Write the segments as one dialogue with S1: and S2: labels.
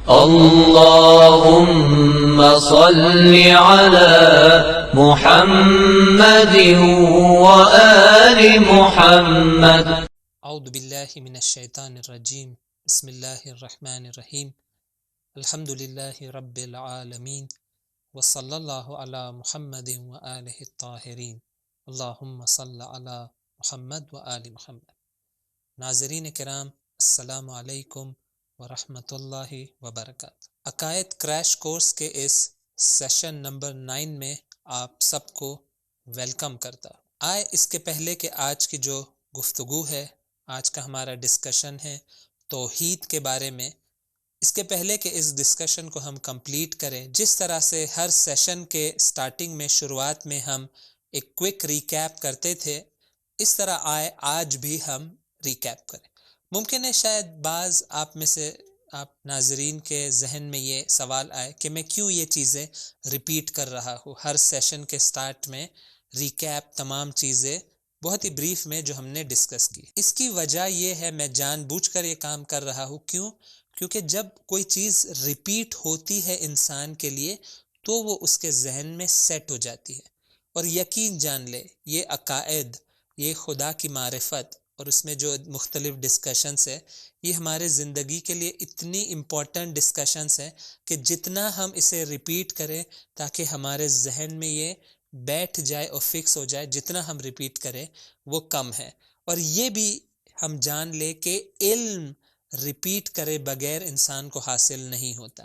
S1: اللهم صل على محمد وآل محمد.
S2: اعوذ باللہ من الشیطان الرجیم. بسم اللہ الرحمن الرحیم. الحمد للہ رب العالمین وصلی اللہ علی محمد وآلہ الطاہرین. اللہم صل علی محمد وآل محمد. ناظرین کرام، السلام علیکم ورحمۃ اللہ وبرکاتہ. عقائد کریش کورس کے اس سیشن نمبر 9 میں آپ سب کو ویلکم کرتا. اس کے پہلے کہ آج کی جو گفتگو ہے، آج کا ہمارا ڈسکشن ہے توحید کے بارے میں، اس کے پہلے کہ اس ڈسکشن کو ہم کمپلیٹ کریں، جس طرح سے ہر سیشن کے سٹارٹنگ میں شروعات میں ہم ایک کوئک ریکیپ کرتے تھے، اس طرح آج بھی ہم ریکیپ کریں. ممکن ہے شاید بعض آپ میں سے آپ ناظرین کے ذہن میں یہ سوال آئے کہ میں کیوں یہ چیزیں ریپیٹ کر رہا ہوں، ہر سیشن کے سٹارٹ میں ریکیپ، تمام چیزیں بہت ہی بریف میں جو ہم نے ڈسکس کی. اس کی وجہ یہ ہے، میں جان بوجھ کر یہ کام کر رہا ہوں. کیونکہ جب کوئی چیز ریپیٹ ہوتی ہے انسان کے لیے تو وہ اس کے ذہن میں سیٹ ہو جاتی ہے. اور یقین جان لے، یہ عقائد، یہ خدا کی معرفت اور اس میں جو مختلف ڈسکشنز ہے، یہ ہمارے زندگی کے لیے اتنی امپورٹنٹ ڈسکشنز ہیں کہ جتنا ہم اسے ریپیٹ کریں تاکہ ہمارے ذہن میں یہ بیٹھ جائے اور فکس ہو جائے، جتنا ہم ریپیٹ کریں وہ کم ہے. اور یہ بھی ہم جان لے کہ علم ریپیٹ کرے بغیر انسان کو حاصل نہیں ہوتا.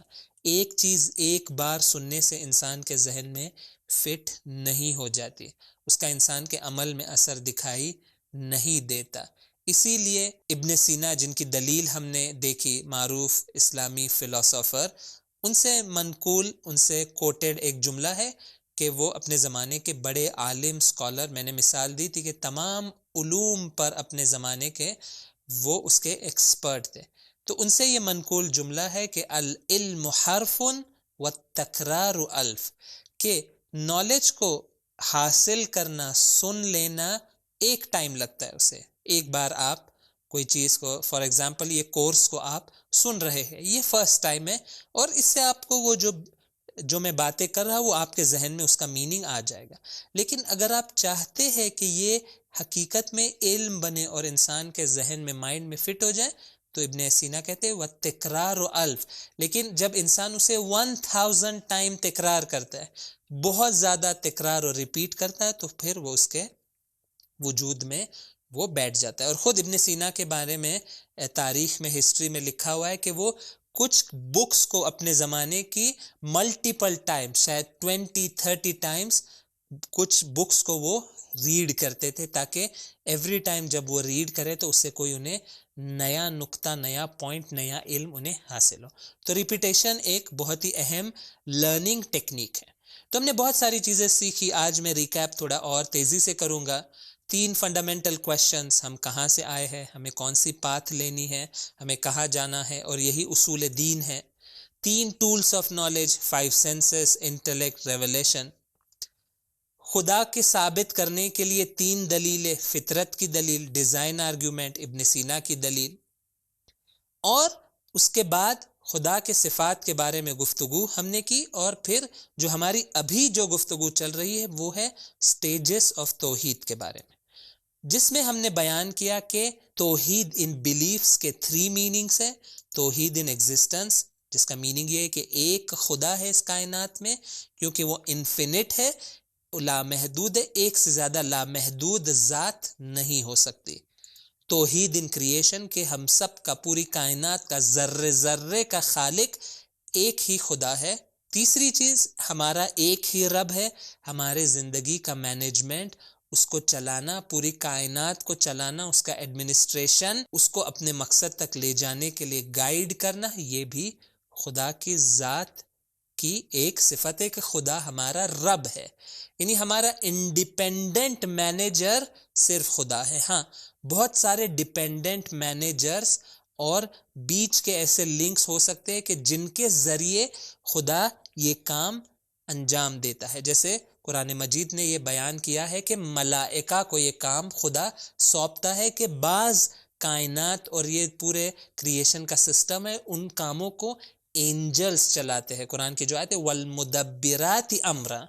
S2: ایک چیز ایک بار سننے سے انسان کے ذہن میں فٹ نہیں ہو جاتی، اس کا انسان کے عمل میں اثر دکھائی نہیں دیتا. اسی لیے ابن سینا، جن کی دلیل ہم نے دیکھی، معروف اسلامی فلسفر، ان سے منقول، ان سے کوٹڈ ایک جملہ ہے کہ وہ اپنے زمانے کے بڑے عالم اسکالر، میں نے مثال دی تھی کہ تمام علوم پر اپنے زمانے کے وہ اس کے ایکسپرٹ تھے. تو ان سے یہ منقول جملہ ہے کہ العلم حرف والتکرار الف، کہ نالج کو حاصل کرنا، سن لینا ایک ٹائم لگتا ہے. اسے ایک بار آپ کوئی چیز کو، فار ایگزامپل یہ کورس کو آپ سن رہے ہیں، یہ فرسٹ ٹائم ہے، اور اس سے آپ کو وہ جو میں باتیں کر رہا ہوں وہ آپ کے ذہن میں اس کا میننگ آ جائے گا. لیکن اگر آپ چاہتے ہیں کہ یہ حقیقت میں علم بنے اور انسان کے ذہن میں، مائنڈ میں فٹ ہو جائے، تو ابن سینا کہتے ہیں وَتِکرار الف. لیکن جب انسان اسے 1000 ٹائم تکرار کرتا ہے، بہت زیادہ تکرار اور ریپیٹ کرتا ہے، تو پھر وہ اس کے وجود میں وہ بیٹھ جاتا ہے. اور خود ابن سینا کے بارے میں تاریخ میں، ہسٹری میں لکھا ہوا ہے کہ وہ کچھ بکس کو اپنے زمانے کی ملٹیپل ٹائم، شاید 20-30 ٹائمز کچھ بکس کو وہ ریڈ کرتے تھے، تاکہ ایوری ٹائم جب وہ ریڈ کرے تو اس سے کوئی انہیں نیا نقطہ، نیا پوائنٹ، نیا علم انہیں حاصل ہو. تو ریپیٹیشن ایک بہت ہی اہم لرننگ ٹیکنیک ہے. تو ہم نے بہت ساری چیزیں سیکھی. آج میں ریکیپ تھوڑا اور تیزی سے کروں گا. 3 فنڈامنٹل کویشچنز: ہم کہاں سے آئے ہیں، ہمیں کون سی پاتھ لینی ہے، ہمیں کہاں جانا ہے، اور یہی اصول دین ہے. 3 tools of knowledge: 5 senses, intellect, revelation. خدا کے ثابت کرنے کے لیے 3 دلیلیں: فطرت کی دلیل، ڈیزائن آرگیومنٹ، ابن سینا کی دلیل. اور اس کے بعد خدا کے صفات کے بارے میں گفتگو ہم نے کی. اور پھر جو ہماری ابھی جو گفتگو چل رہی ہے وہ ہے سٹیجز آف توحید کے بارے میں، جس میں ہم نے بیان کیا کہ توحید ان بیلیفز کے 3 میننگز ہیں. توحید ان ایگزسٹنس، جس کا میننگ یہ ہے کہ ایک خدا ہے اس کائنات میں، کیونکہ وہ انفینٹ ہے، لامحدود ہے، ایک سے زیادہ لامحدود ذات نہیں ہو سکتی. توحید ان کریشن، کہ ہم سب کا، پوری کائنات کا، ذرے ذرے کا خالق ایک ہی خدا ہے. تیسری چیز، ہمارا ایک ہی رب ہے. ہمارے زندگی کا مینجمنٹ، اس کو چلانا، پوری کائنات کو چلانا، اس کا ایڈمنسٹریشن، اس کو اپنے مقصد تک لے جانے کے لیے گائیڈ کرنا، یہ بھی خدا کی ذات کی ایک صفت ہے کہ خدا ہمارا رب ہے. یعنی ہمارا انڈیپینڈنٹ مینیجر صرف خدا ہے. ہاں، بہت سارے ڈیپینڈنٹ مینیجرز اور بیچ کے ایسے لنکس ہو سکتے ہیں کہ جن کے ذریعے خدا یہ کام انجام دیتا ہے. جیسے قرآن مجید نے یہ بیان کیا ہے کہ ملائکہ کو یہ کام خدا سونپتا ہے کہ بعض کائنات اور یہ پورے کریشن کا سسٹم ہے، ان کاموں کو اینجلس چلاتے ہیں. قرآن کی جو آیت ہے والمدبرات امرا،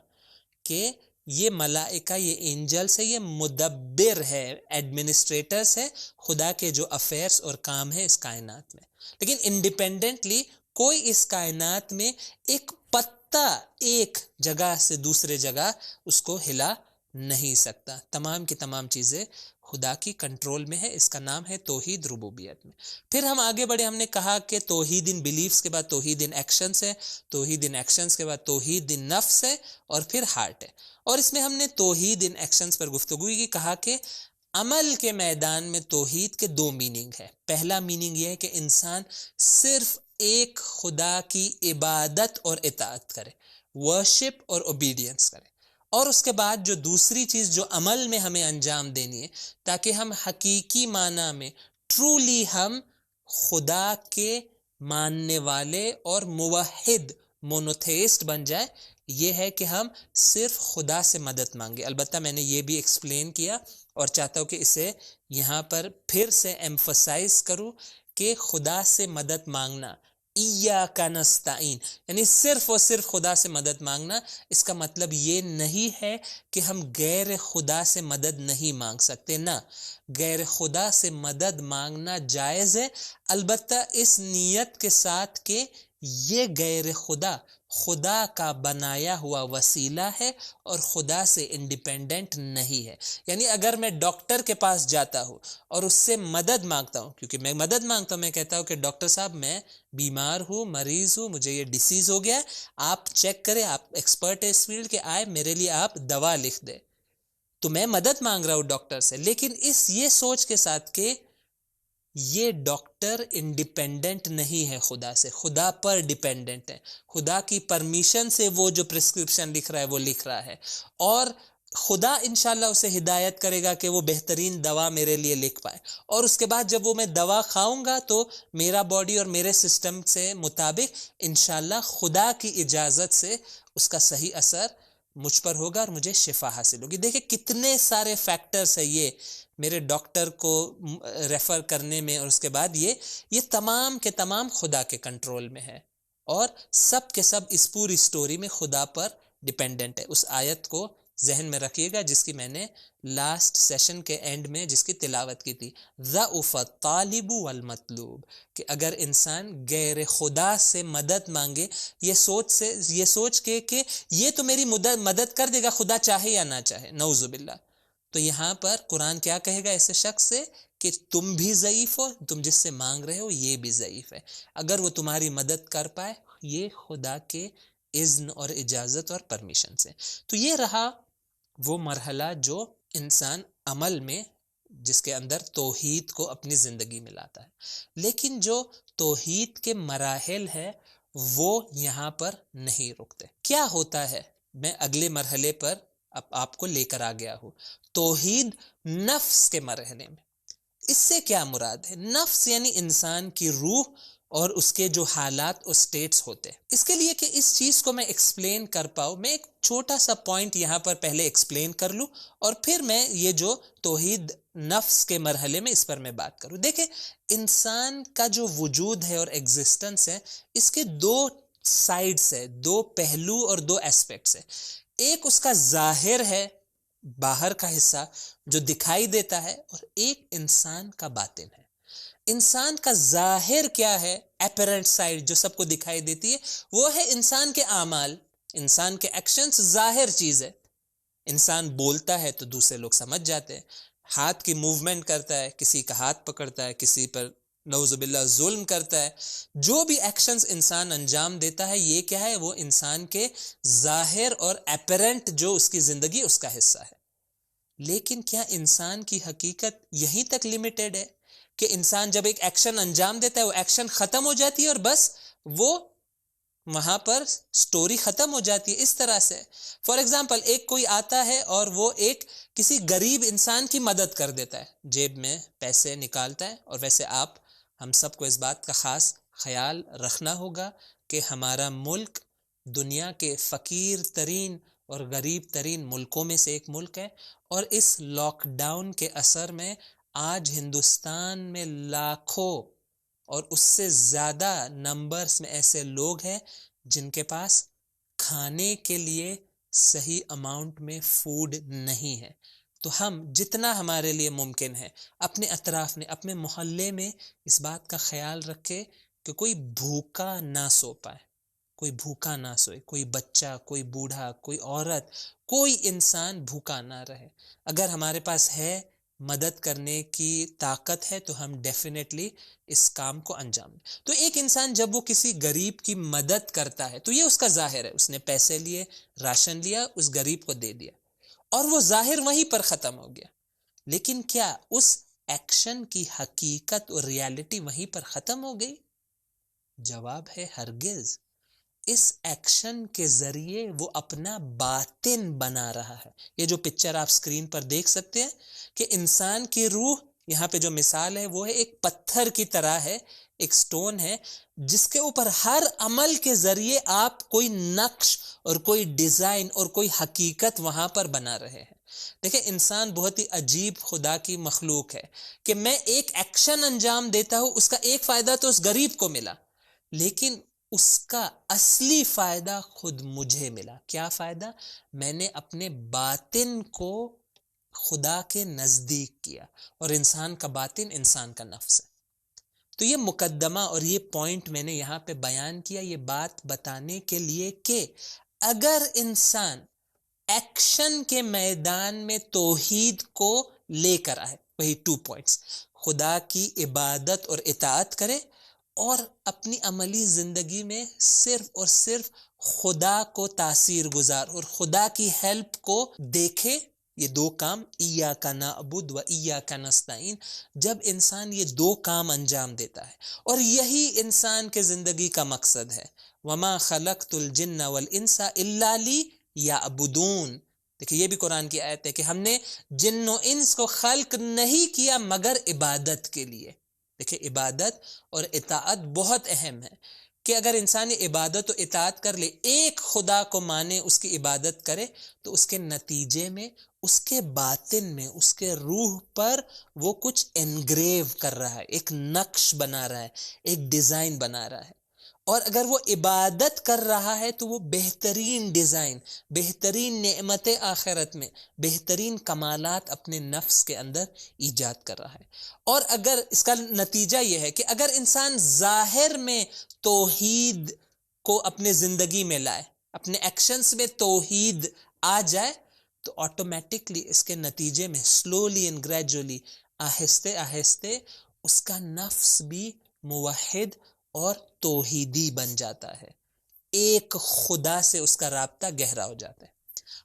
S2: کہ یہ ملائکہ، یہ اینجلس ہے، یہ مدبر ہے، ایڈمنسٹریٹرز ہے خدا کے جو افیئرس اور کام ہے اس کائنات میں. لیکن انڈیپینڈنٹلی کوئی اس کائنات میں ایک پتا ایک جگہ سے دوسرے جگہ اس کو ہلا نہیں سکتا. تمام کی تمام چیزیں خدا کی کنٹرول میں ہے. اس کا نام ہے توحید ربوبیت میں. پھر ہم آگے بڑھے، ہم نے کہا کہ توحید ان بلیفز کے بعد توحید ان ایکشنز ہے، توحید ان ایکشنز کے بعد توحید ان نفس ہے، اور پھر ہارٹ ہے. اور اس میں ہم نے توحید ان ایکشنز پر گفتگو کی، کہا کہ عمل کے میدان میں توحید کے دو میننگ ہے. پہلا میننگ یہ ہے کہ انسان صرف ایک خدا کی عبادت اور اطاعت کرے، ورشپ اور اوبیڈینس کرے. اور اس کے بعد جو دوسری چیز جو عمل میں ہمیں انجام دینی ہے تاکہ ہم حقیقی معنی میں ٹرولی ہم خدا کے ماننے والے اور موحد مونوتھیسٹ بن جائے، یہ ہے کہ ہم صرف خدا سے مدد مانگے. البتہ میں نے یہ بھی ایکسپلین کیا اور چاہتا ہوں کہ اسے یہاں پر پھر سے ایمفسائز کروں کہ خدا سے مدد مانگنا، ایاک نستعین، یعنی صرف اور صرف خدا سے مدد مانگنا، اس کا مطلب یہ نہیں ہے کہ ہم غیر خدا سے مدد نہیں مانگ سکتے. نہ، غیر خدا سے مدد مانگنا جائز ہے، البتہ اس نیت کے ساتھ کہ یہ غیر خدا خدا کا بنایا ہوا وسیلہ ہے اور خدا سے انڈیپینڈنٹ نہیں ہے. یعنی اگر میں ڈاکٹر کے پاس جاتا ہوں اور اس سے مدد مانگتا ہوں، کیونکہ میں مدد مانگتا ہوں، میں کہتا ہوں کہ ڈاکٹر صاحب میں بیمار ہوں، مریض ہوں، مجھے یہ ڈیسیز ہو گیا ہے، آپ چیک کریں، آپ ایکسپرٹ ہے اس فیلڈ کے، آئے میرے لیے آپ دوا لکھ دیں. تو میں مدد مانگ رہا ہوں ڈاکٹر سے، لیکن یہ سوچ کے ساتھ کہ یہ ڈاکٹر انڈیپینڈنٹ نہیں ہے خدا سے، خدا پر ڈیپینڈنٹ ہے. خدا کی پرمیشن سے وہ جو پرسکرپشن لکھ رہا ہے وہ لکھ رہا ہے، اور خدا انشاءاللہ اسے ہدایت کرے گا کہ وہ بہترین دوا میرے لیے لکھ پائے. اور اس کے بعد جب وہ میں دوا کھاؤں گا تو میرا باڈی اور میرے سسٹم سے مطابق انشاءاللہ خدا کی اجازت سے اس کا صحیح اثر مجھ پر ہوگا اور مجھے شفا حاصل ہوگی. دیکھیں کتنے سارے فیکٹرز ہیں یہ میرے ڈاکٹر کو ریفر کرنے میں، اور اس کے بعد یہ تمام کے تمام خدا کے کنٹرول میں ہے، اور سب کے سب اس پوری سٹوری میں خدا پر ڈیپینڈنٹ ہے. اس آیت کو ذہن میں رکھیے گا جس کی میں نے لاسٹ سیشن کے اینڈ میں جس کی تلاوت کی تھی، ضعف الطالب والمطلوب، کہ اگر انسان غیر خدا سے مدد مانگے یہ سوچ کے کہ یہ تو میری مدد کر دے گا خدا چاہے یا نہ چاہے، نعوذ باللہ، تو یہاں پر قرآن کیا کہے گا ایسے شخص سے کہ تم بھی ضعیف ہو، تم جس سے مانگ رہے ہو یہ بھی ضعیف ہے. اگر وہ تمہاری مدد کر پائے یہ خدا کے اذن اور اجازت اور پرمیشن سے. تو یہ رہا وہ مرحلہ جو انسان عمل میں جس کے اندر توحید کو اپنی زندگی میں لاتا ہے. لیکن جو توحید کے مراحل ہے وہ یہاں پر نہیں رکتے. کیا ہوتا ہے، میں اگلے مرحلے پر اب آپ کو لے کر آ گیا ہوں، توحید نفس کے مرحلے میں. اس سے کیا مراد ہے؟ نفس یعنی انسان کی روح اور اس کے جو حالات اور سٹیٹس ہوتے ہیں. اس کے لیے کہ اس چیز کو میں ایکسپلین کر پاؤں، میں ایک چھوٹا سا پوائنٹ یہاں پر پہلے ایکسپلین کر لوں اور پھر میں یہ جو توحید نفس کے مرحلے میں اس پر میں بات کروں. دیکھیں انسان کا جو وجود ہے اور ایگزسٹنس ہے اس کے دو سائیڈز ہے، دو پہلو اور دو ایسپیکٹس ہے. ایک اس کا ظاہر ہے، باہر کا حصہ جو دکھائی دیتا ہے، اور ایک انسان کا باطن ہے. انسان کا ظاہر کیا ہے؟ اپیرنٹ سائڈ جو سب کو دکھائی دیتی ہے وہ ہے انسان کے اعمال، انسان کے ایکشنز ظاہر چیز ہے. انسان بولتا ہے تو دوسرے لوگ سمجھ جاتے ہیں، ہاتھ کی موومنٹ کرتا ہے، کسی کا ہاتھ پکڑتا ہے، کسی پر نعوذ باللہ ظلم کرتا ہے، جو بھی ایکشنز انسان انجام دیتا ہے یہ کیا ہے؟ وہ انسان کے ظاہر اور اپیرنٹ جو اس کی زندگی اس کا حصہ ہے. لیکن کیا انسان کی حقیقت یہیں تک لیمیٹڈ ہے کہ انسان جب ایک ایکشن انجام دیتا ہے وہ ایکشن ختم ہو جاتی ہے اور بس وہ وہاں پر سٹوری ختم ہو جاتی ہے؟ اس طرح سے فار ایگزامپل ایک کوئی آتا ہے اور وہ ایک کسی غریب انسان کی مدد کر دیتا ہے، جیب میں پیسے نکالتا ہے. اور ویسے آپ ہم سب کو اس بات کا خاص خیال رکھنا ہوگا کہ ہمارا ملک دنیا کے فقیر ترین اور غریب ترین ملکوں میں سے ایک ملک ہے، اور اس لاک ڈاؤن کے اثر میں آج ہندوستان میں لاکھوں اور اس سے زیادہ نمبرز میں ایسے لوگ ہیں جن کے پاس کھانے کے لیے صحیح اماؤنٹ میں فوڈ نہیں ہے. تو ہم جتنا ہمارے لیے ممکن ہے اپنے اطراف میں، اپنے محلے میں اس بات کا خیال رکھے کہ کوئی بھوکا نہ سو پائے، کوئی بھوکا نہ سوئے، کوئی بچہ، کوئی بوڑھا، کوئی عورت، کوئی انسان بھوکا نہ رہے. اگر ہمارے پاس ہے، مدد کرنے کی طاقت ہے، تو ہم ڈیفینیٹلی اس کام کو انجام دیں. تو ایک انسان جب وہ کسی غریب کی مدد کرتا ہے تو یہ اس کا ظاہر ہے، اس نے پیسے لیے، راشن لیا، اس غریب کو دے دیا، اور وہ ظاہر وہیں پر ختم ہو گیا. لیکن کیا اس ایکشن کی حقیقت اور ریالٹی وہیں پر ختم ہو گئی؟ جواب ہے ہرگز. اس ایکشن کے ذریعے وہ اپنا باطن بنا رہا ہے. یہ جو پکچر آپ سکرین پر دیکھ سکتے ہیں کہ انسان کی روح، یہاں پہ جو مثال ہے وہ ہے ایک پتھر کی طرح ہے، ایک سٹون ہے جس کے اوپر ہر عمل کے ذریعے آپ کوئی نقش اور کوئی ڈیزائن اور کوئی حقیقت وہاں پر بنا رہے ہیں. دیکھیں، انسان بہت ہی عجیب خدا کی مخلوق ہے کہ میں ایک ایکشن انجام دیتا ہوں، اس کا ایک فائدہ تو اس غریب کو ملا، لیکن اس کا اصلی فائدہ خود مجھے ملا. کیا فائدہ؟ میں نے اپنے باطن کو خدا کے نزدیک کیا، اور انسان کا باطن انسان کا نفس ہے. تو یہ مقدمہ اور یہ پوائنٹ میں نے یہاں پہ بیان کیا، یہ بات بتانے کے لیے کہ اگر انسان ایکشن کے میدان میں توحید کو لے کر آئے، وہی 2 پوائنٹس، خدا کی عبادت اور اطاعت کرے، اور اپنی عملی زندگی میں صرف اور صرف خدا کو تاثیر گزار اور خدا کی ہیلپ کو دیکھے. یہ 2 کام، ایاک نعبد و ایاک نستعین، جب انسان یہ 2 کام انجام دیتا ہے، اور یہی انسان کے زندگی کا مقصد ہے، وما خلقت الجن والانس الا لیعبدون. دیکھیں، یہ بھی قرآن کی آیت ہے کہ ہم نے جن و انس کو خلق نہیں کیا مگر عبادت کے لیے. دیکھیں، عبادت اور اطاعت بہت اہم ہے کہ اگر انسان عبادت و اطاعت کر لے، ایک خدا کو مانے، اس کی عبادت کرے، تو اس کے نتیجے میں اس کے باطن میں، اس کے روح پر وہ کچھ انگریو کر رہا ہے، ایک نقش بنا رہا ہے، ایک ڈیزائن بنا رہا ہے. اور اگر وہ عبادت کر رہا ہے تو وہ بہترین ڈیزائن، بہترین نعمت آخرت میں، بہترین کمالات اپنے نفس کے اندر ایجاد کر رہا ہے. اور اگر اس کا نتیجہ یہ ہے کہ اگر انسان ظاہر میں توحید کو اپنے زندگی میں لائے، اپنے ایکشنز میں توحید آ جائے، تو آٹومیٹکلی اس کے نتیجے میں سلولی اینڈ گریجولی، آہستہ آہستہ اس کا نفس بھی موحد اور توحیدی بن جاتا ہے، ایک خدا سے اس کا رابطہ گہرا ہو جاتا ہے.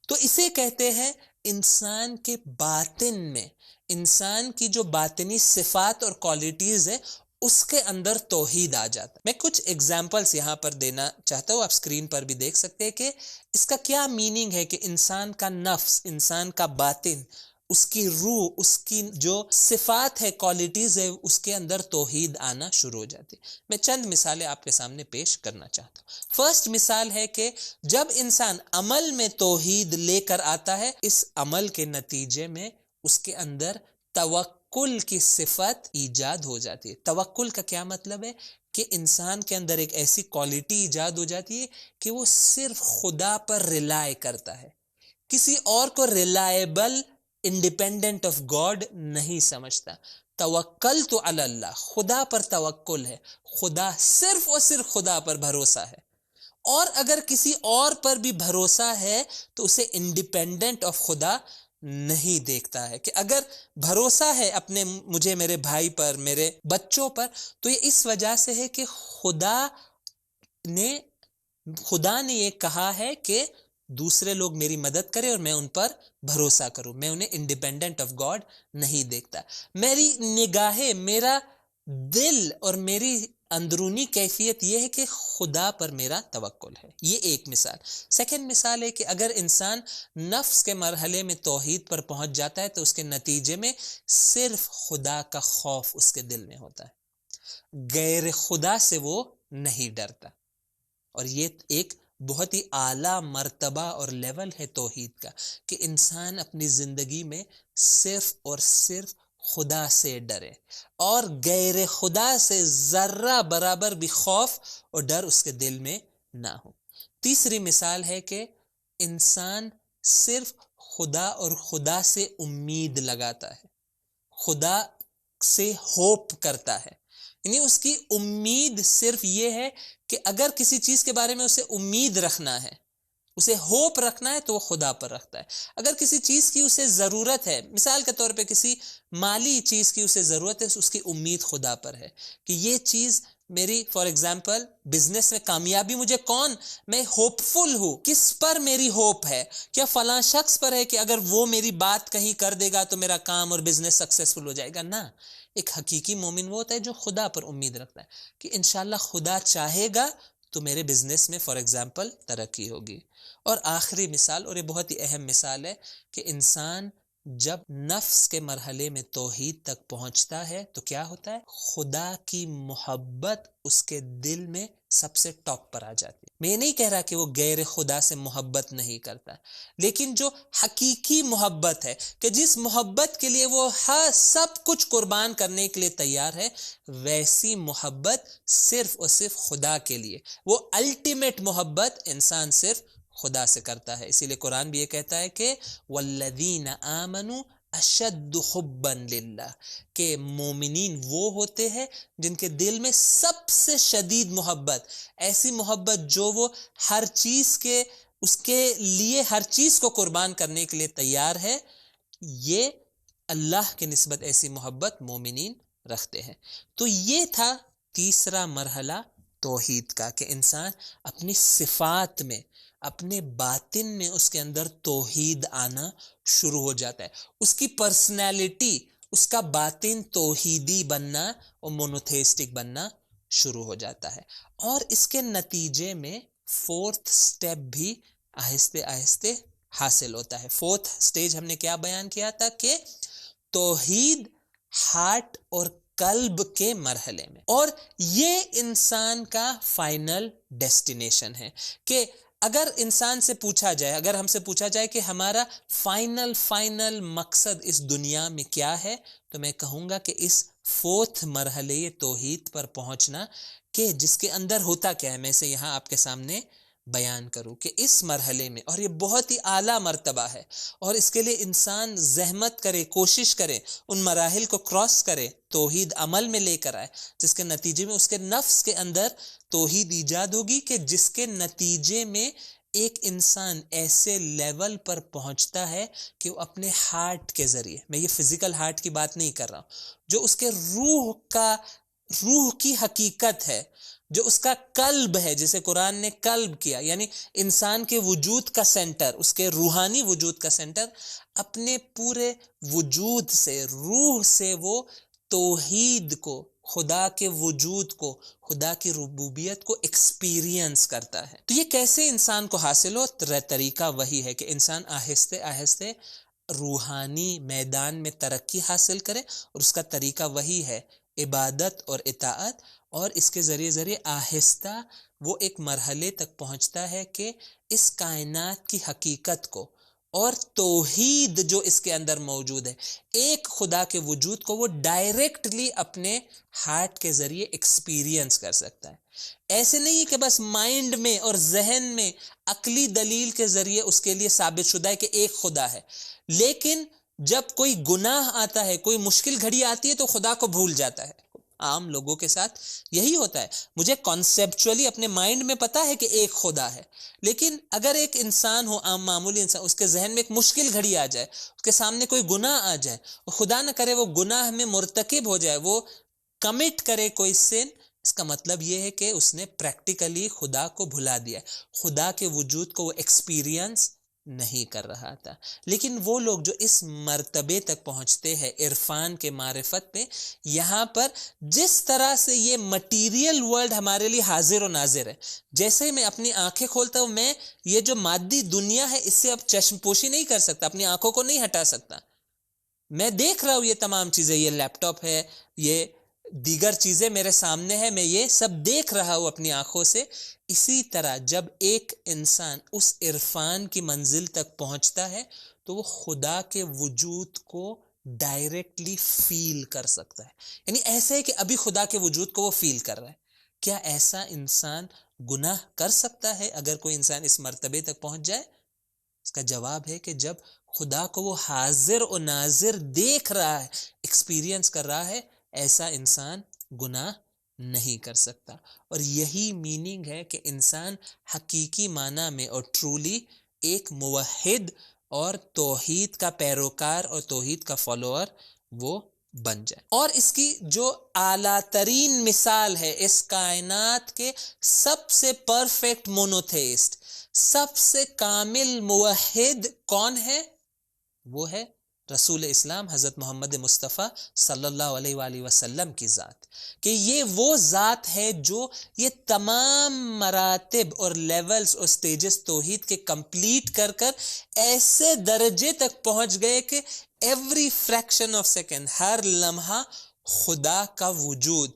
S2: تو اسے کہتے ہیں انسان کے باطن میں، انسان کی جو باطنی صفات اور کوالٹیز ہیں اس کے اندر توحید آ جاتا ہے. میں کچھ ایگزامپلس یہاں پر دینا چاہتا ہوں، آپ سکرین پر بھی دیکھ سکتے ہیں کہ اس کا کیا میننگ ہے کہ انسان کا نفس، انسان کا باطن، اس کی روح، اس کی جو صفات ہے، کوالٹیز ہے، اس کے اندر توحید آنا شروع ہو جاتی. میں چند مثالیں آپ کے سامنے پیش کرنا چاہتا ہوں. فرسٹ مثال ہے کہ جب انسان عمل میں توحید لے کر آتا ہے، اس عمل کے نتیجے میں اس کے اندر توکل کی صفت ایجاد ہو جاتی ہے. توکل کا کیا مطلب ہے؟ کہ انسان کے اندر ایک ایسی کوالٹی ایجاد ہو جاتی ہے کہ وہ صرف خدا پر ریلائے کرتا ہے، کسی اور کو ریلائبل، انڈیپینڈنٹ آف گاڈ نہیں سمجھتا. توکل تو علی اللہ، خدا پر توکل ہے، خدا، صرف اور صرف خدا پر بھروسہ ہے. اور اگر کسی اور پر بھی بھروسہ ہے تو اسے انڈیپینڈنٹ آف خدا نہیں دیکھتا ہے. کہ اگر بھروسہ ہے اپنے، مجھے میرے بھائی پر، میرے بچوں پر، تو یہ اس وجہ سے ہے کہ خدا نے یہ کہا ہے کہ دوسرے لوگ میری مدد کریں اور میں ان پر بھروسہ کروں، میں انہیں انڈیپینڈنٹ آف گاڈ نہیں دیکھتا. میری نگاہیں، میرا دل اور میری اندرونی کیفیت یہ ہے کہ خدا پر میرا توکل ہے. یہ ایک مثال. سیکنڈ مثال ہے کہ اگر انسان نفس کے مرحلے میں توحید پر پہنچ جاتا ہے تو اس کے نتیجے میں صرف خدا کا خوف اس کے دل میں ہوتا ہے، غیر خدا سے وہ نہیں ڈرتا. اور یہ ایک بہت ہی اعلیٰ مرتبہ اور لیول ہے توحید کا، کہ انسان اپنی زندگی میں صرف اور صرف خدا سے ڈرے اور غیر خدا سے ذرہ برابر بھی خوف اور ڈر اس کے دل میں نہ ہو۔ تیسری مثال ہے کہ انسان صرف خدا اور خدا سے امید لگاتا ہے، خدا سے ہوپ کرتا ہے، یعنی اس کی امید صرف یہ ہے کہ اگر کسی چیز کے بارے میں اسے امید رکھنا ہے، اسے ہوپ رکھنا ہے تو وہ خدا پر رکھتا ہے۔ اگر کسی چیز کی اسے ضرورت ہے، مثال کے طور پہ کسی مالی چیز کی اسے ضرورت ہے، اس کی امید خدا پر ہے کہ یہ چیز میری، فار ایگزامپل بزنس میں کامیابی مجھے میں ہوپ فل ہوں، کس پر میری ہوپ ہے؟ کیا فلاں شخص پر ہے کہ اگر وہ میری بات کہیں کر دے گا تو میرا کام اور بزنس سکسیسفل ہو جائے گا؟ نہ، ایک حقیقی مومن وہ ہوتا ہے جو خدا پر امید رکھتا ہے کہ انشاءاللہ خدا چاہے گا تو میرے بزنس میں فار ایگزامپل ترقی ہوگی۔ اور آخری مثال، اور یہ بہت ہی اہم مثال ہے، کہ انسان جب نفس کے مرحلے میں توحید تک پہنچتا ہے تو کیا ہوتا ہے؟ خدا کی محبت اس کے دل میں سب سے ٹاپ پر آ جاتی ہے۔ میں نہیں کہہ رہا کہ وہ غیر خدا سے محبت نہیں کرتا، لیکن جو حقیقی محبت ہے، کہ جس محبت کے لیے وہ سب کچھ قربان کرنے کے لیے تیار ہے، ویسی محبت صرف اور صرف خدا کے لیے، وہ الٹیمیٹ محبت انسان صرف خدا سے کرتا ہے۔ اسی لیے قرآن بھی یہ کہتا ہے کہ والذین آمنوا اشد حبا للہ، کہ مومنین وہ ہوتے ہیں جن کے دل میں سب سے شدید محبت، ایسی محبت جو وہ ہر چیز کے، اس کے لیے ہر چیز کو قربان کرنے کے لیے تیار ہے، یہ اللہ کے نسبت ایسی محبت مومنین رکھتے ہیں۔ تو یہ تھا تیسرا مرحلہ توحید کا، کہ انسان اپنی صفات میں، اپنے باطن میں اس کے اندر توحید آنا شروع ہو جاتا ہے، اس کی پرسنالٹی، اس کا باطن توحیدی بننا اور مونوتھیسٹک بننا شروع ہو جاتا ہے۔ اور اس کے نتیجے میں فورتھ سٹیپ بھی آہستہ آہستہ حاصل ہوتا ہے۔ فورتھ سٹیج ہم نے کیا بیان کیا تھا؟ کہ توحید ہارٹ اور قلب کے مرحلے میں، اور یہ انسان کا فائنل ڈیسٹینیشن ہے۔ کہ اگر انسان سے پوچھا جائے، اگر ہم سے پوچھا جائے کہ ہمارا فائنل مقصد اس دنیا میں کیا ہے، تو میں کہوں گا کہ اس فورتھ مرحلے توحید پر پہنچنا، کہ جس کے اندر ہوتا کیا ہے، میں سے یہاں آپ کے سامنے بیان کروں کہ اس مرحلے میں، اور یہ بہت ہی اعلیٰ مرتبہ ہے، اور اس کے لیے انسان زحمت کرے، کوشش کرے، ان مراحل کو کراس کرے، توحید عمل میں لے کر آئے، جس کے نتیجے میں اس کے نفس کے اندر توحید ایجاد ہوگی، کہ جس کے نتیجے میں ایک انسان ایسے لیول پر پہنچتا ہے کہ وہ اپنے ہارٹ کے ذریعے، میں یہ فزیکل ہارٹ کی بات نہیں کر رہا ہوں، جو اس کے روح کی حقیقت ہے، جو اس کا قلب ہے، جسے قرآن نے قلب کیا، یعنی انسان کے وجود کا سینٹر، اس کے روحانی وجود کا سینٹر، اپنے پورے وجود سے، روح سے وہ توحید کو، خدا کے وجود کو، خدا کی ربوبیت کو ایکسپیرینس کرتا ہے۔ تو یہ کیسے انسان کو حاصل ہو؟ طریقہ وہی ہے کہ انسان آہستہ آہستہ روحانی میدان میں ترقی حاصل کرے، اور اس کا طریقہ وہی ہے عبادت اور اطاعت، اور اس کے ذریعے آہستہ وہ ایک مرحلے تک پہنچتا ہے کہ اس کائنات کی حقیقت کو اور توحید جو اس کے اندر موجود ہے، ایک خدا کے وجود کو وہ ڈائریکٹلی اپنے ہارٹ کے ذریعے ایکسپیرینس کر سکتا ہے۔ ایسے نہیں کہ بس مائنڈ میں اور ذہن میں عقلی دلیل کے ذریعے اس کے لیے ثابت شدہ ہے کہ ایک خدا ہے، لیکن جب کوئی گناہ آتا ہے، کوئی مشکل گھڑی آتی ہے، تو خدا کو بھول جاتا ہے۔ عام لوگوں کے ساتھ یہی ہوتا ہے، مجھے کانسیپچولی اپنے مائنڈ میں پتا ہے کہ ایک خدا ہے، لیکن اگر ایک انسان ہو، عام معمولی انسان، اس کے ذہن میں ایک مشکل گھڑی آ جائے، اس کے سامنے کوئی گناہ آ جائے، اور خدا نہ کرے وہ گناہ میں مرتکب ہو جائے، وہ کمٹ کرے کوئی سن، اس کا مطلب یہ ہے کہ اس نے پریکٹیکلی خدا کو بھلا دیا، خدا کے وجود کو وہ ایکسپیرینس نہیں کر رہا تھا۔ لیکن وہ لوگ جو اس مرتبے تک پہنچتے ہیں عرفان کے معرفت پہ، یہاں پر جس طرح سے یہ مٹیریل ورلڈ ہمارے لیے حاضر و ناظر ہے، جیسے ہی میں اپنی آنکھیں کھولتا ہوں، میں یہ جو مادی دنیا ہے اس سے اب چشم پوشی نہیں کر سکتا، اپنی آنکھوں کو نہیں ہٹا سکتا، میں دیکھ رہا ہوں یہ تمام چیزیں، یہ لیپ ٹاپ ہے، یہ دیگر چیزیں میرے سامنے ہیں، میں یہ سب دیکھ رہا ہوں اپنی آنکھوں سے۔ اسی طرح جب ایک انسان اس عرفان کی منزل تک پہنچتا ہے تو وہ خدا کے وجود کو ڈائریکٹلی فیل کر سکتا ہے. یعنی ایسا ہے کہ ابھی خدا کے وجود کو وہ فیل کر رہا ہے. کیا ایسا انسان گناہ کر سکتا ہے اگر کوئی انسان اس مرتبے تک پہنچ جائے؟ اس کا جواب ہے کہ جب خدا کو وہ حاضر و ناظر دیکھ رہا ہے، ایکسپیرینس کر رہا ہے، ایسا انسان گناہ نہیں کر سکتا. اور یہی میننگ ہے کہ انسان حقیقی معنی میں اور ٹرولی ایک موحد اور توحید کا پیروکار اور توحید کا فالوور وہ بن جائے. اور اس کی جو اعلیٰ ترین مثال ہے اس کائنات کے سب سے پرفیکٹ مونوتھیسٹ، سب سے کامل موحد کون ہے؟ وہ ہے رسول اسلام حضرت محمد مصطفیٰ صلی اللہ علیہ وآلہ وسلم کی ذات. کہ یہ وہ ذات ہے جو یہ تمام مراتب اور لیولز اور سٹیجز توحید کے کمپلیٹ کر کر ایسے درجے تک پہنچ گئے کہ ایوری فریکشن آف سیکنڈ، ہر لمحہ خدا کا وجود،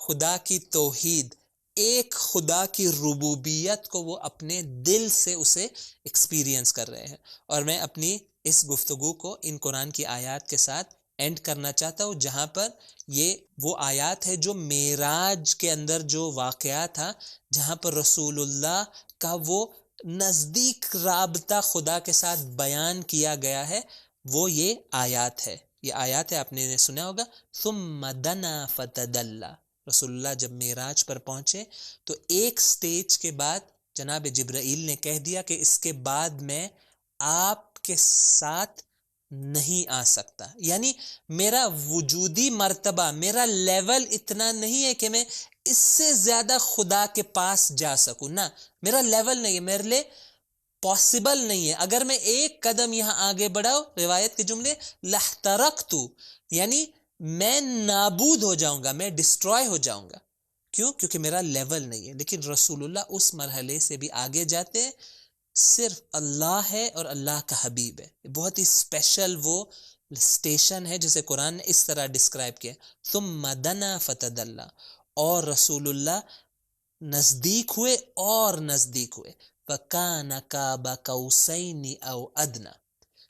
S2: خدا کی توحید، ایک خدا کی ربوبیت کو وہ اپنے دل سے اسے ایکسپیرینس کر رہے ہیں. اور میں اپنی اس گفتگو کو ان قرآن کی آیات کے ساتھ اینڈ کرنا چاہتا ہوں، جہاں پر یہ وہ آیات ہے جو معراج کے اندر جو واقعہ تھا، جہاں پر رسول اللہ کا وہ نزدیک رابطہ خدا کے ساتھ بیان کیا گیا ہے. وہ یہ آیات ہے، یہ آیات ہے، آپ نے سنا ہوگا، ثم دنا فتدلی. رسول اللہ جب معراج پر پہنچے تو ایک سٹیج کے بعد جناب جبرائیل نے کہہ دیا کہ اس کے بعد میں آپ کے ساتھ نہیں آ سکتا. یعنی میرا وجودی مرتبہ، میرا لیول اتنا نہیں ہے کہ میں اس سے زیادہ خدا کے پاس جا سکوں. نہ، میرا لیول نہیں ہے، میرے لیے پاسبل نہیں ہے. اگر میں ایک قدم یہاں آگے بڑھاؤ، روایت کے جملے، لَاحْتَرَقْتُ، یعنی میں نابود ہو جاؤں گا، میں ڈسٹروائے ہو جاؤں گا. کیوں؟ کیونکہ میرا لیول نہیں ہے. لیکن رسول اللہ اس مرحلے سے بھی آگے جاتے ہیں. صرف اللہ ہے اور اللہ کا حبیب ہے. بہت ہی اسپیشل وہ اسٹیشن ہے جسے قرآن نے اس طرح ڈسکرائب کیا، ثم دنا فتدلی. اور رسول اللہ نزدیک ہوئے اور نزدیک ہوئے. فَكَانَ قَابَ قَوْسَيْنِ أَوْ أَدْنَىٰ.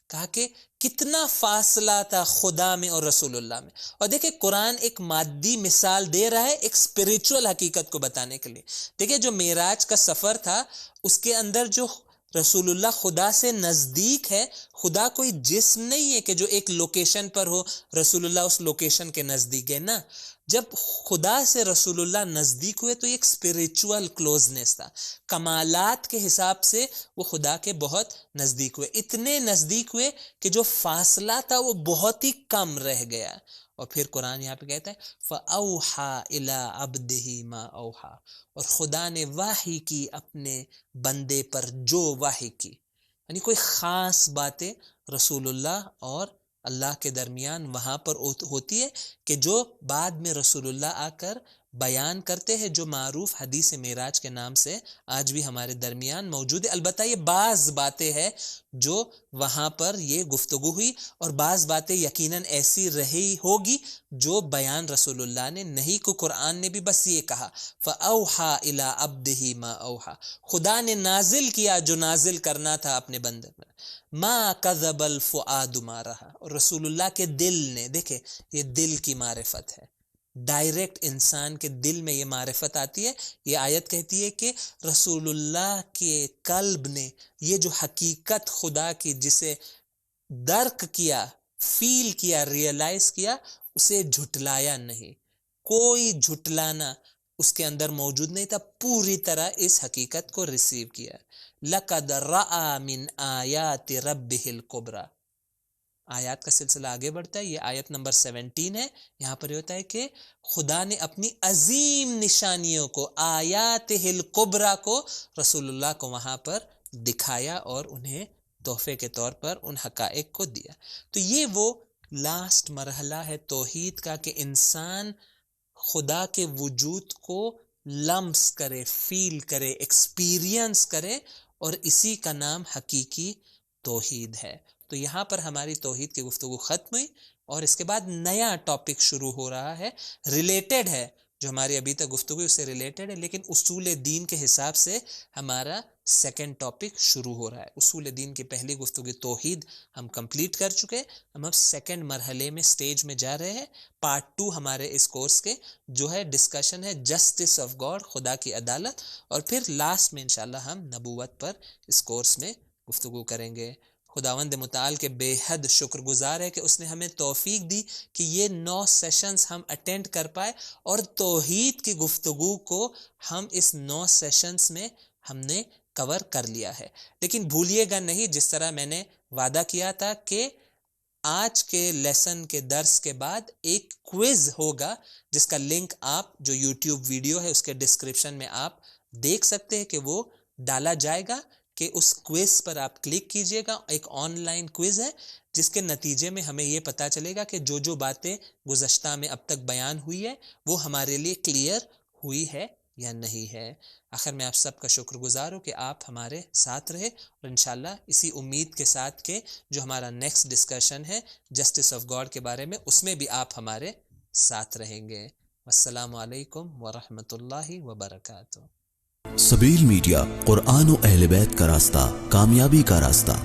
S2: کہا کہ کتنا فاصلہ تھا خدا میں اور رسول اللہ میں. اور دیکھیں قرآن ایک مادی مثال دے رہا ہے ایک اسپریچول حقیقت کو بتانے کے لیے. دیکھیں جو معراج کا سفر تھا اس کے اندر جو رسول اللہ خدا سے نزدیک ہے، خدا کوئی جسم نہیں ہے کہ جو ایک لوکیشن پر ہو، رسول اللہ اس لوکیشن کے نزدیک ہے. نا، جب خدا سے رسول اللہ نزدیک ہوئے تو ایک اسپریچول کلوزنس تھا. کمالات کے حساب سے وہ خدا کے بہت نزدیک ہوئے، اتنے نزدیک ہوئے کہ جو فاصلہ تھا وہ بہت ہی کم رہ گیا. اور پھر قرآن یہاں پہ کہتا ہے فَأَوْحَىٰ إِلَىٰ عَبْدِهِ مَا أَوْحَىٰ. اور خدا نے وحی کی اپنے بندے پر جو وحی کی. یعنی کوئی خاص باتیں رسول اللہ اور اللہ کے درمیان وہاں پر ہوتی ہے کہ جو بعد میں رسول اللہ آ کر بیان کرتے ہیں، جو معروف حدیث معراج کے نام سے آج بھی ہمارے درمیان موجود ہے. البتہ یہ بعض باتیں ہیں جو وہاں پر یہ گفتگو ہوئی، اور بعض باتیں یقیناً ایسی رہی ہوگی جو بیان رسول اللہ نے نہیں کو. قرآن نے بھی بس یہ کہا فَأَوْحَىٰ إِلَىٰ عَبْدِهِ مَا أَوْحَىٰ. خدا نے نازل کیا جو نازل کرنا تھا اپنے بندے پر. ما کذب الفؤاد ما رہا. اور رسول اللہ کے دل نے، دیکھیں یہ دل کی معرفت ہے، ڈائریکٹ انسان کے دل میں یہ معرفت آتی ہے. یہ آیت کہتی ہے کہ رسول اللہ کے قلب نے یہ جو حقیقت خدا کی جسے درک کیا، فیل کیا، ریئلائز کیا، اسے جھٹلایا نہیں. کوئی جھٹلانا اس کے اندر موجود نہیں تھا، پوری طرح اس حقیقت کو ریسیو کیا. لَقَدْ رَأَىٰ مِنْ آیَاتِ رَبِّهِ الْكُبْرَىٰ. آیات کا سلسلہ آگے بڑھتا ہے. یہ آیت نمبر 17 ہے. یہاں پر یہ ہوتا ہے کہ خدا نے اپنی عظیم نشانیوں کو، آیاتہ الکبریٰ کو، رسول اللہ کو وہاں پر دکھایا اور انہیں تحفے کے طور پر ان حقائق کو دیا. تو یہ وہ لاسٹ مرحلہ ہے توحید کا کہ انسان خدا کے وجود کو لمس کرے، فیل کرے، ایکسپیرینس کرے، اور اسی کا نام حقیقی توحید ہے. تو یہاں پر ہماری توحید کی گفتگو ختم ہوئی، اور اس کے بعد نیا ٹاپک شروع ہو رہا ہے، ریلیٹڈ ہے، جو ہماری ابھی تک گفتگو اس سے ریلیٹڈ ہے، لیکن اصول دین کے حساب سے ہمارا سیکنڈ ٹاپک شروع ہو رہا ہے. اصول دین کی پہلی گفتگو توحید ہم کمپلیٹ کر چکے، ہم اب سیکنڈ مرحلے میں سٹیج میں جا رہے ہیں. پارٹ 2 ہمارے اس کورس کے جو ہے ڈسکشن ہے جسٹس آف گاڈ، خدا کی عدالت، اور پھر لاسٹ میں انشاءاللہ ہم نبوت پر اس کورس میں گفتگو کریں گے. خداوند متعال کے بے حد شکر گزار ہے کہ اس نے ہمیں توفیق دی کہ یہ 9 سیشنز ہم اٹینڈ کر پائے، اور توحید کی گفتگو کو ہم اس 9 سیشنز میں ہم نے کور کر لیا ہے. لیکن بھولیے گا نہیں، جس طرح میں نے وعدہ کیا تھا کہ آج کے لیسن کے درس کے بعد ایک کوئز ہوگا جس کا لنک آپ جو یوٹیوب ویڈیو ہے اس کے ڈسکرپشن میں آپ دیکھ سکتے ہیں کہ وہ ڈالا جائے گا، کہ اس کوئز پر آپ کلک کیجئے گا. ایک آن لائن کوئز ہے جس کے نتیجے میں ہمیں یہ پتا چلے گا کہ جو باتیں گزشتہ میں اب تک بیان ہوئی ہے وہ ہمارے لیے کلیئر ہوئی ہے یا نہیں ہے. آخر میں آپ سب کا شکر گزار ہوں کہ آپ ہمارے ساتھ رہے، اور انشاءاللہ اسی امید کے ساتھ کہ جو ہمارا نیکسٹ ڈسکشن ہے جسٹس آف گاڈ کے بارے میں، اس میں بھی آپ ہمارے ساتھ رہیں گے. السلام علیکم ورحمۃ اللہ وبرکاتہ.
S3: سبیل میڈیا، قرآن و اہل بیت کا راستہ، کامیابی کا راستہ.